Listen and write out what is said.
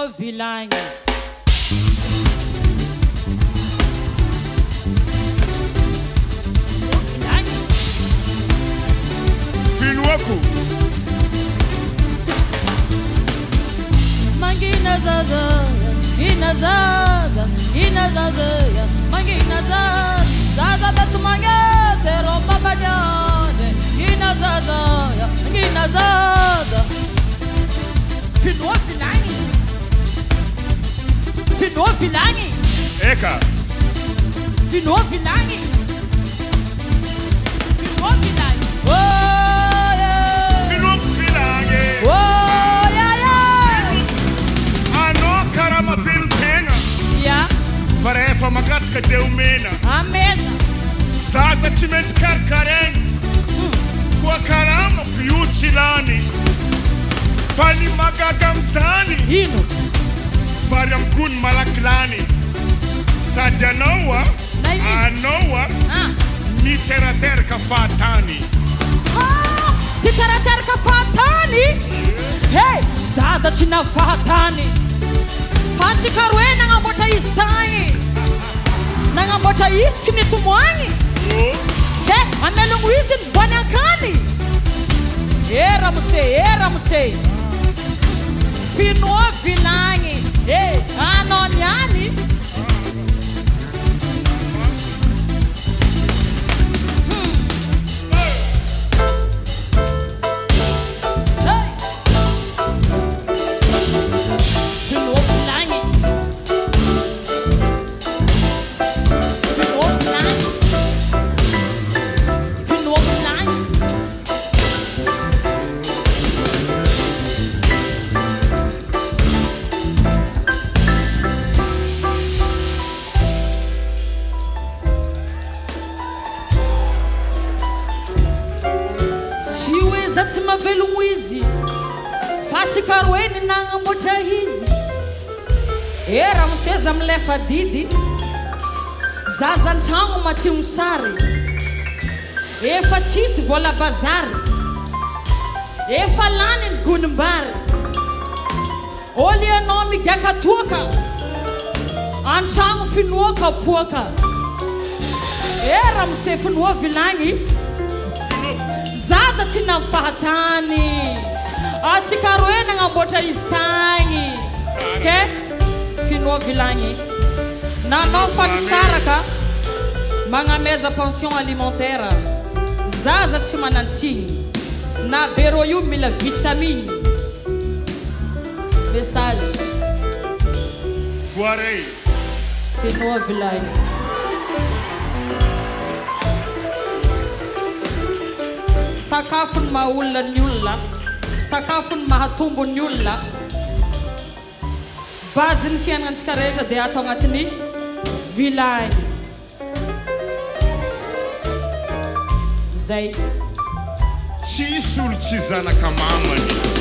Finoa vilagny. Finoako. Mangina zaza, ina zaza, mangina zaza, zaza betu mangete romba bajane, ina zaza, mangina zaza. Finoa vilagny. Finoa vilagny. Eka. Finoa vilagny. Finoa vilagny. Oh yeah. Finoa vilagny. Oh yeah yeah. Ano karama filtenga. Yeah. Varefa magatka deumena. Amena. Zaza chimet karkareng. Kwa karama fiuchilani. Pani magagamzani. Hino. Variam kun malaklani. Sajanoa. Anoa. Ni teraterka fatani. Ni teraterka fatani. Hey, zaza china fatani. Pachi karwe nangambocha istai. Nangambocha isi ni tumwani. Hey, amelungu isi bwanyakani. Era muse. Finoa vilagny. Hey, anonyani. Tsy mavelogno izy fa tsy karoeny nangamboatra izy era moseza milefa didy zaza antragno maty sary efa tsisy vola bazary efa lany ny gonimbary ôly anao migaka toaka antragno finoaka poaka era mose finoa vilagny zaza tsy nafahatany atsy karoe nagnamboatra izy tagny ke finoa vilagny nanao fanisaraka magnameza pension alimentaire zaza tsy manantsigny na bero io mila vitamine message voarei finoa vilagny sakafony mahaolona ny olona sakafony mahatombo ny olona bazy ny fiainantsika rehetra dia atao agnatin'ny vilagny zay tsisy olo tsy zanaka mamany